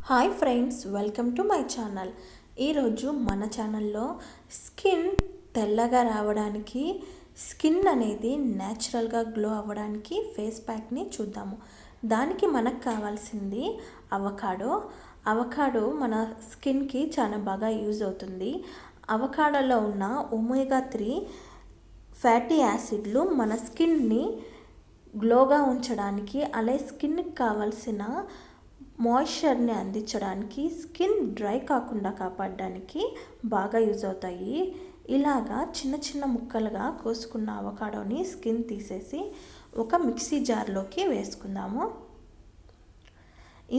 Hi friends, welcome to my channel. ఈరోజు మన ఛానల్లో స్కిన్ తెల్లగా రావడానికి, స్కిన్ అనేది న్యాచురల్గా గ్లో అవ్వడానికి ఫేస్ ప్యాక్ని చూద్దాము. దానికి మనకు కావాల్సింది అవకాడో మన స్కిన్కి చాలా బాగా యూజ్ అవుతుంది. అవకాడోలో ఉన్న ఒమేగా 3 ఫ్యాటీ యాసిడ్లు మన స్కిన్ని గ్లోగా ఉంచడానికి, అలాగే స్కిన్కి కావాల్సిన మాయిశ్చర్ని అందించడానికి, స్కిన్ డ్రై కాకుండా కాపాడడానికి బాగా యూజ్ అవుతాయి. ఇలాగా చిన్న చిన్న ముక్కలుగా కోసుకున్న అవకాడోని స్కిన్ తీసేసి ఒక మిక్సీ జార్లోకి వేసుకుందాము.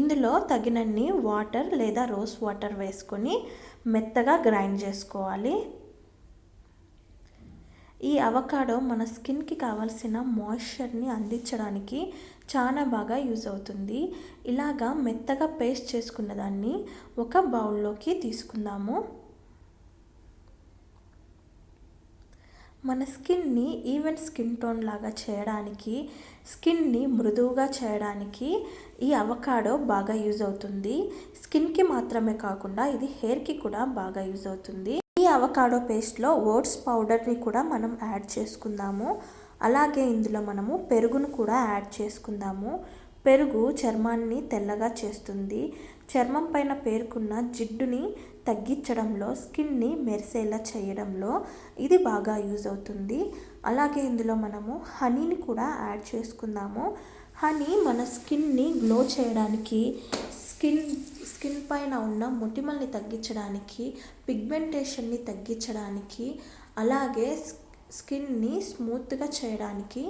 ఇందులో తగినన్ని వాటర్ లేదా రోజ్ వాటర్ వేసుకొని మెత్తగా గ్రైండ్ చేసుకోవాలి. ఈ అవకాడో మన స్కిన్కి కావాల్సిన మాయిశ్చర్ని అందించడానికి చాలా బాగా యూజ్ అవుతుంది. ఇలాగా మెత్తగా పేస్ట్ చేసుకున్న దాన్ని ఒక బౌల్లోకి తీసుకుందాము. మన స్కిన్ని ఈవెన్ స్కిన్ టోన్ లాగా చేయడానికి, స్కిన్ని మృదువుగా చేయడానికి ఈ అవకాడో బాగా యూజ్ అవుతుంది. స్కిన్కి మాత్రమే కాకుండా ఇది హెయిర్కి కూడా బాగా యూజ్ అవుతుంది. ఈ అవకాడో పేస్ట్లో ఓట్స్ పౌడర్ని కూడా మనం యాడ్ చేసుకుందాము. అలాగే ఇందులో మనము పెరుగును కూడా యాడ్ చేసుకుందాము. పెరుగు చర్మాన్ని తెల్లగా చేస్తుంది. చర్మం పైన పేరుకున్న జిడ్డుని తగ్గించడంలో, స్కిన్ని మెరిసేలా చేయడంలో ఇది బాగా యూజ్ అవుతుంది. అలాగే ఇందులో మనము హనీని కూడా యాడ్ చేసుకుందాము. హనీ మన స్కిన్ని గ్లో చేయడానికి, స్కిన్ పైన ఉన్న మొటిమల్ని తగ్గించడానికి, పిగ్మెంటేషన్ని తగ్గించడానికి, అలాగే స్కిన్ని స్మూత్గా చేయడానికి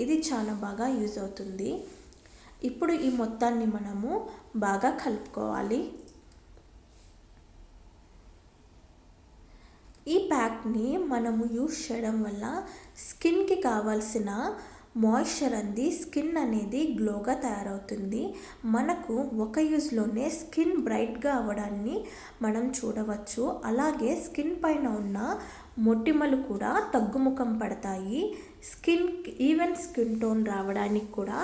ఇది చాలా బాగా యూజ్ అవుతుంది. ఇప్పుడు ఈ మొత్తాన్ని మనము బాగా కలుపుకోవాలి. ఈ ప్యాక్ని మనము యూజ్ చేయడం వల్ల స్కిన్కి కావాల్సిన మాయిశ్చర్ అంది స్కిన్ అనేది గ్లోగా తయారవుతుంది. మనకు ఒక యూజ్లోనే స్కిన్ బ్రైట్గా అవ్వడాన్ని మనం చూడవచ్చు. అలాగే స్కిన్ పైన ఉన్న మొటిమలు కూడా తగ్గుముఖం పడతాయి. ఈవెన్ స్కిన్ టోన్ రావడానికి కూడా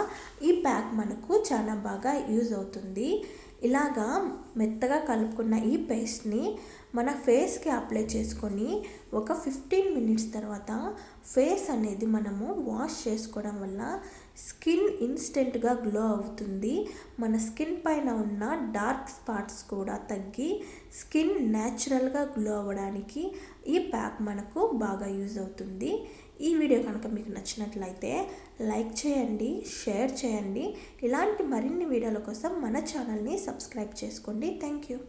ఈ ప్యాక్ మనకు చాలా బాగా యూజ్ అవుతుంది. ఇలాగా మెత్తగా కలుపుకున్న ఈ పేస్ట్ని మన ఫేస్కి అప్లై చేసుకొని ఒక 15 మినిట్స్ తర్వాత ఫేస్ అనేది మనము వాష్ చేసుకోవడం వల్ల స్కిన్ ఇన్స్టెంట్గా గ్లో అవుతుంది. మన స్కిన్ పైన ఉన్న డార్క్ స్పాట్స్ కూడా తగ్గి స్కిన్ న్యాచురల్గా గ్లో అవ్వడానికి ఈ ప్యాక్ మనకు బాగా యూజ్ అవుతుంది. ఈ వీడియో కనుక మీకు నచ్చినట్లయితే లైక్ చేయండి, షేర్ చేయండి. ఇలాంటి మరిన్ని వీడియోల కోసం మన ఛానల్ని సబ్స్క్రైబ్ చేసుకోండి. Thank you.